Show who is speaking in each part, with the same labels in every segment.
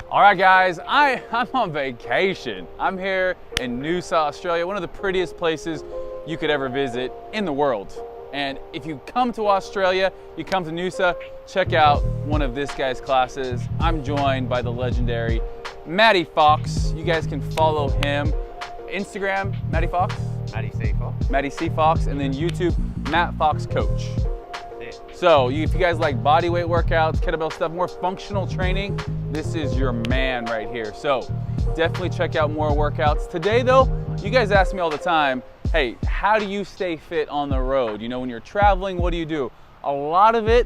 Speaker 1: All right, guys, I'm on vacation. I'm here in Noosa, Australia, one of the prettiest places you could ever visit in the world. And if you come to Australia, you come to Noosa, check out one of this guy's classes. I'm joined by the legendary Matty Fox. You guys can follow him. Instagram, Matty Fox?
Speaker 2: Matty C. Fox.
Speaker 1: Matty C. Fox, and then YouTube, Matt Fox Coach.
Speaker 2: Yeah.
Speaker 1: So if you guys like body weight workouts, kettlebell stuff, more functional training, this is your man right here. So definitely check out more workouts. Today though, you guys ask me all the time, hey, how do you stay fit on the road? You know, when you're traveling, what do you do? A lot of it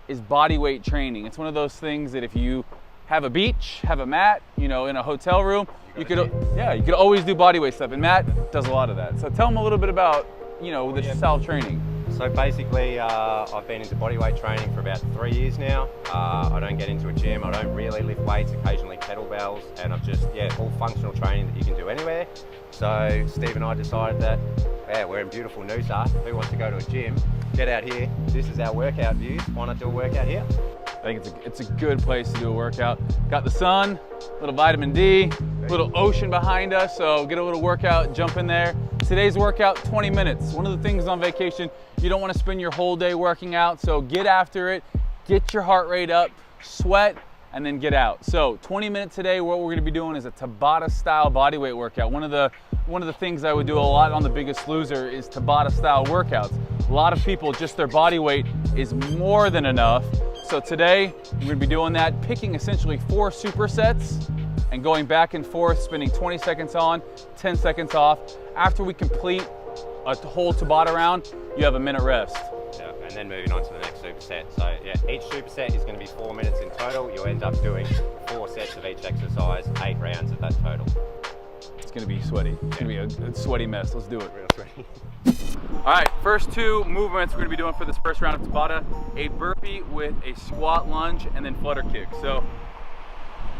Speaker 1: is body weight training. It's one of those things that if you have a beach, have a mat, you know, in a hotel room, you could always do body weight stuff. And Matt does a lot of that. So tell them a little bit about, you know, the style of training.
Speaker 2: So basically, I've been into bodyweight training for about 3 years now. I don't get into a gym. I don't really lift weights, occasionally kettlebells, and I've just, all functional training that you can do anywhere. So Steve and I decided that, we're in beautiful Noosa. Who wants to go to a gym? Get out here. This is our workout views. Why not do a workout here?
Speaker 1: I think it's a good place to do a workout. Got the sun, a little vitamin D, a little ocean behind us, so get a little workout, jump in there. Today's workout, 20 minutes. One of the things on vacation, you don't want to spend your whole day working out, so get after it, get your heart rate up, sweat, and then get out. So 20 minutes today, what we're going to be doing is a Tabata style bodyweight workout. One of the things I would do a lot on The Biggest Loser is Tabata style workouts. A lot of people, just their body weight is more than enough. So today, we're going to be doing that, picking essentially 4 supersets and going back and forth, spending 20 seconds on, 10 seconds off. After we complete a whole Tabata round, you have a minute rest.
Speaker 2: Yeah, and then moving on to the next superset. So each superset is going to be 4 minutes in total. You'll end up doing 4 sets of each exercise, 8 rounds of that total.
Speaker 1: It's going to be sweaty. It's going to be a sweaty mess. Let's do it.
Speaker 2: Real sweaty.
Speaker 1: All right, first 2 movements we're going to be doing for this first round of Tabata, a burpee with a squat lunge and then flutter kick. So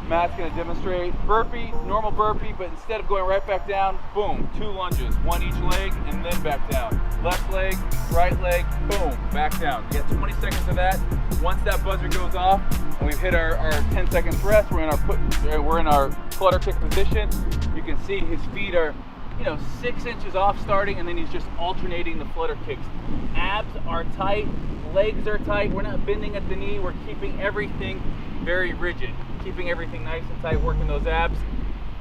Speaker 1: Matt's going to demonstrate burpee, normal burpee, but instead of going right back down, boom, 2 lunges, 1 each leg and then back down. Left leg, right leg, boom, back down. You get 20 seconds of that. Once that buzzer goes off and we've hit our 10 seconds rest, we're in our flutter kick position. You can see his feet are 6 inches off starting, and then he's just alternating the flutter kicks. Abs are tight, legs are tight. We're not bending at the knee. We're keeping everything very rigid, keeping everything nice and tight, working those abs.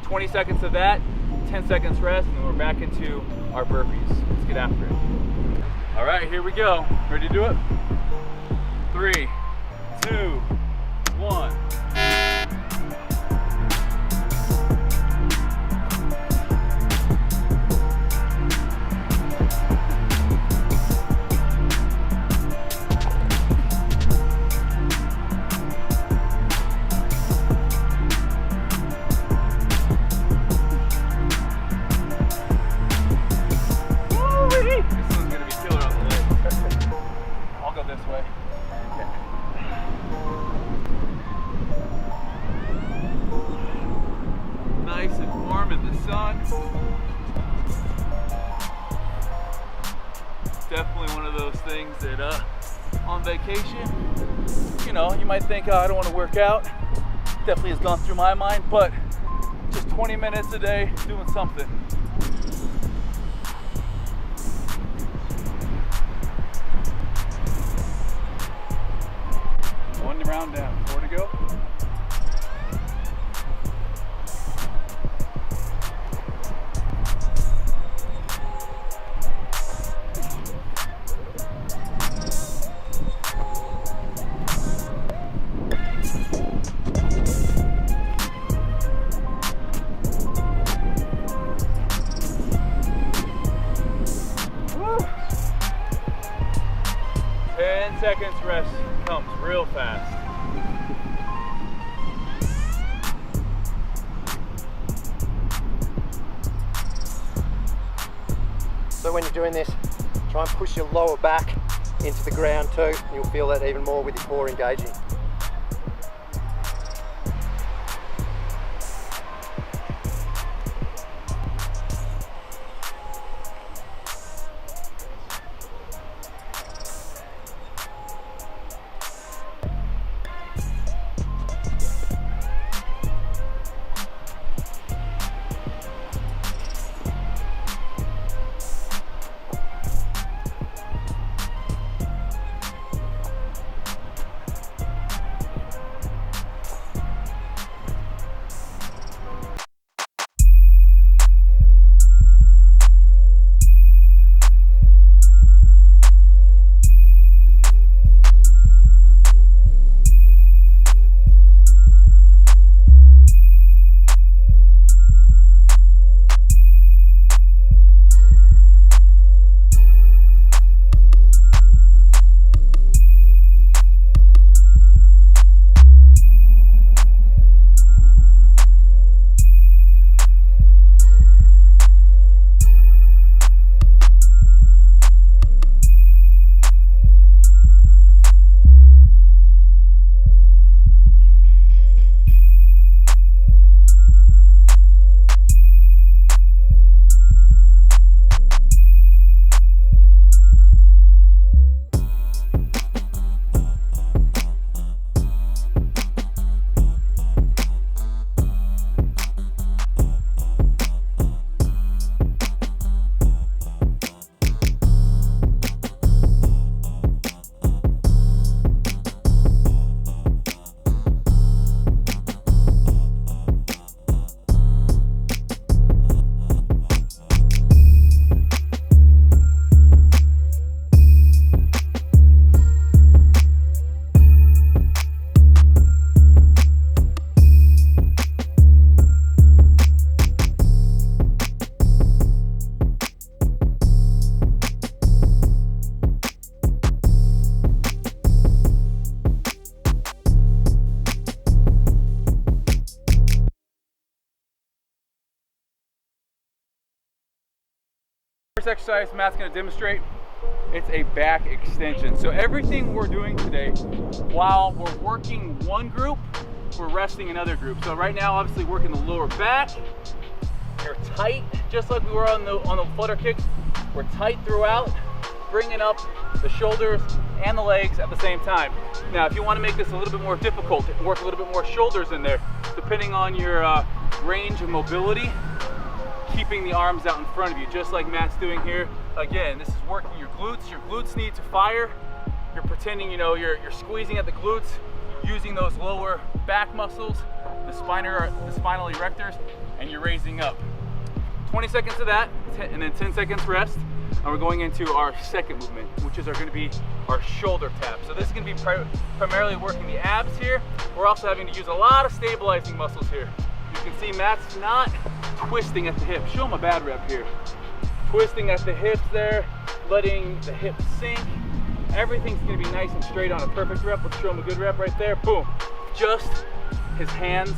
Speaker 1: 20 seconds of that, 10 seconds rest, and then we're back into our burpees. Let's get after it. All right, here we go. Ready to do it? 3, 2, 1. Nice and warm in the sun. Definitely one of those things that on vacation, you might think, I don't want to work out. Definitely has gone through my mind, but just 20 minutes a day doing something. One round down, 4 to go. Woo. 10 seconds rest comes real fast.
Speaker 3: So when you're doing this, try and push your lower back into the ground too. You'll feel that even more with your core engaging.
Speaker 1: exercise Matt's gonna demonstrate, it's a back extension. So everything we're doing today, while we're working one group, we're resting another group. So right now, obviously working the lower back, you're tight, just like we were on the flutter kicks. We're tight throughout, bringing up the shoulders and the legs at the same time. Now, if you want to make this a little bit more difficult, work a little bit more shoulders in there, depending on your range of mobility, keeping the arms out in front of you, just like Matt's doing here. Again, this is working your glutes. Your glutes need to fire. You're pretending, you know, you're squeezing at the glutes, using those lower back muscles, the spinal erectors, and you're raising up. 20 seconds of that, and then 10 seconds rest. And we're going into our second movement, which is going to be our shoulder tap. So this is going to be primarily working the abs here. We're also having to use a lot of stabilizing muscles here. You can see Matt's not twisting at the hip. Show him a bad rep here. Twisting at the hips there, letting the hips sink. Everything's going to be nice and straight on a perfect rep. Let's show him a good rep right there. Boom. Just his hands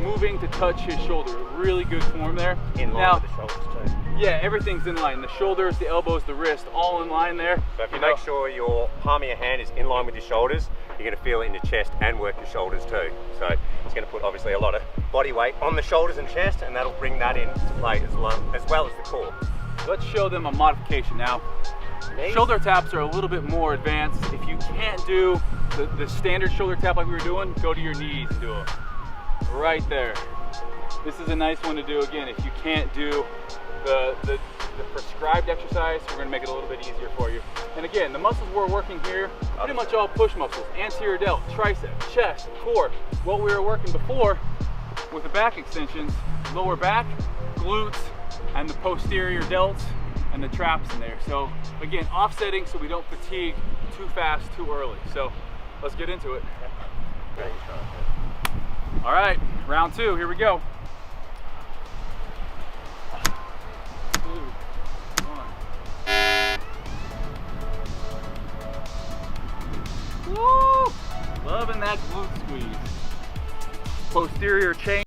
Speaker 1: moving to touch his shoulder. Really good form there.
Speaker 2: In line with the shoulders too.
Speaker 1: Yeah, everything's in line. The shoulders, the elbows, the wrist, all in line there.
Speaker 2: So if you make sure your palm of your hand is in line with your shoulders, you're going to feel it in your chest and work your shoulders too. So it's going to put obviously a lot of body weight on the shoulders and chest, and that'll bring that into play as well as the core.
Speaker 1: Let's show them a modification now. Shoulder taps are a little bit more advanced. If you can't do the standard shoulder tap like we were doing, go to your knees and do it. Right there. This is a nice one to do again. If you can't do the prescribed exercise, we're going to make it a little bit easier for you. And again, the muscles we're working here, pretty much all push muscles. Anterior delt, tricep, chest, core. What we were working before with the back extensions, lower back, glutes, and the posterior delts, and the traps in there. So again, offsetting so we don't fatigue too fast, too early. So let's get into it. All right, round two, here we go. 2, 1. Woo! Loving that glute squeeze. Posterior chain.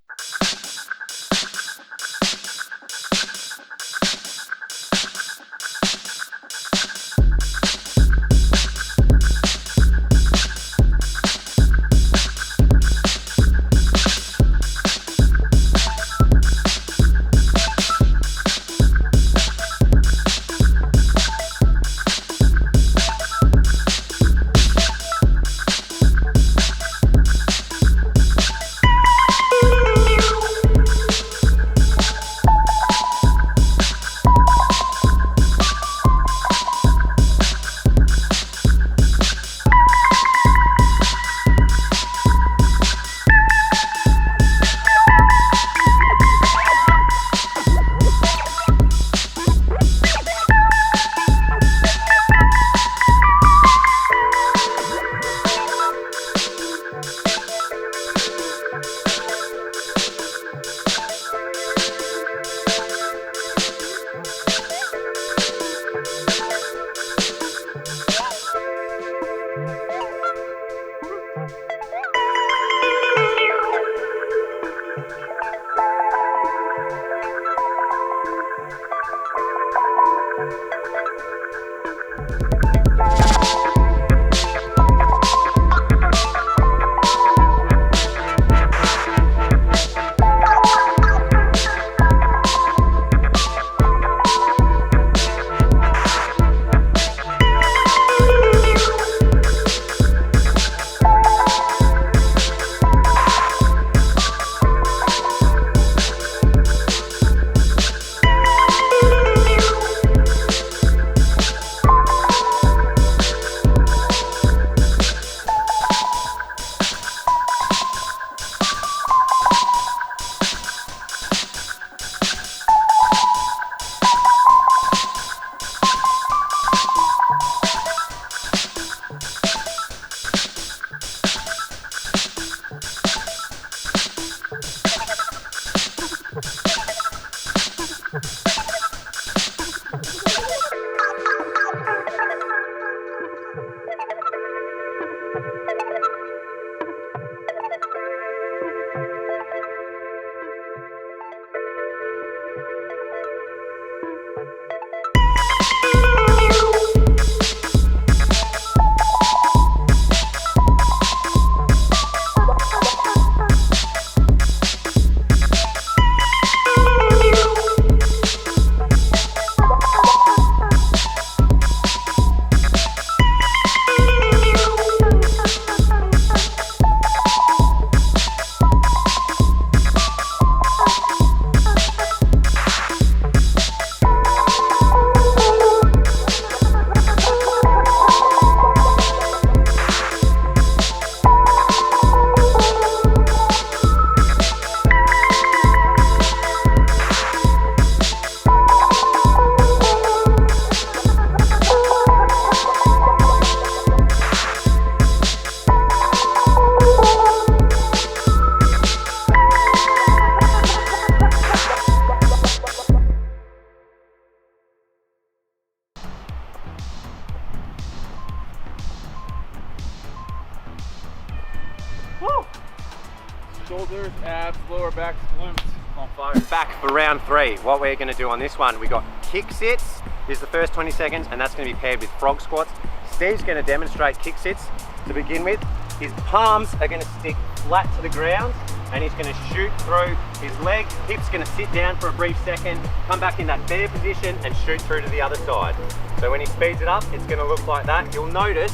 Speaker 1: abs, lower back, glutes on fire.
Speaker 2: Back for round 3. What we're going to do on this one, we got kick sits. This is the first 20 seconds, and that's going to be paired with frog squats. Steve's going to demonstrate kick sits to begin with. His palms are going to stick flat to the ground, and he's going to shoot through his leg. Hips going to sit down for a brief second, come back in that bear position, and shoot through to the other side. So when he speeds it up, it's going to look like that. You'll notice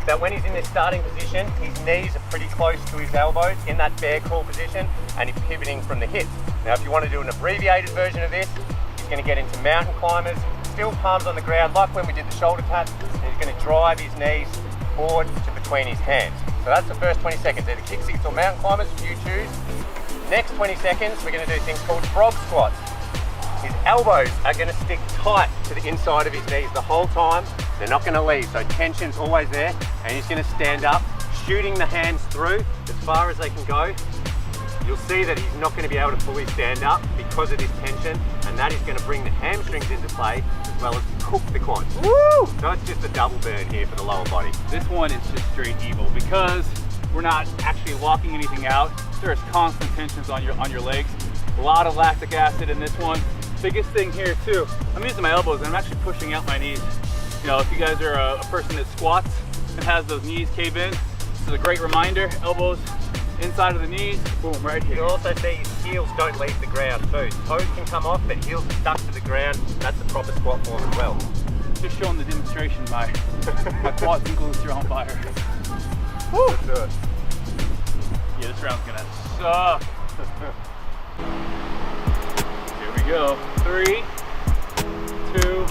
Speaker 2: that when he's in this starting position, his knees are pretty close to his elbows in that bear crawl position, and he's pivoting from the hips. Now, if you want to do an abbreviated version of this, he's going to get into mountain climbers, still palms on the ground, like when we did the shoulder tap, and he's going to drive his knees forward to between his hands. So that's the first 20 seconds. Either kick sits or mountain climbers, you choose. Next 20 seconds, we're going to do things called frog squats. His elbows are going to stick tight to the inside of his knees the whole time. They're not going to leave, so tension's always there. And he's going to stand up, shooting the hands through as far as they can go. You'll see that he's not going to be able to fully stand up because of this tension, and that is going to bring the hamstrings into play as well as cook the quads. Woo! So it's just a double burn here for the lower body.
Speaker 1: This one is just straight evil because we're not actually locking anything out. There's constant tensions on your legs. A lot of lactic acid in this one. Biggest thing here too, I'm using my elbows and I'm actually pushing out my knees. You know, if you guys are a person that squats and has those knees cave in, this is a great reminder. Elbows inside of the knees, boom, right here.
Speaker 2: You'll also see his heels don't leave the ground too. Toes can come off, but heels are stuck to the ground. That's the proper squat form as well.
Speaker 1: Just showing the demonstration, my quads and glutes are on fire.
Speaker 2: Woo! Let's do it.
Speaker 1: Yeah, this round's gonna suck. Here we go. 3, 2,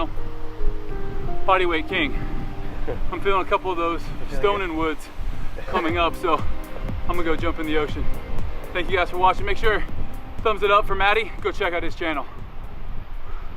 Speaker 1: channel, Bodyweight King. I'm feeling a couple of those stone and woods coming up, so I'm gonna go jump in the ocean. Thank you guys for watching. Make sure thumbs it up for Matty. Go check out his channel.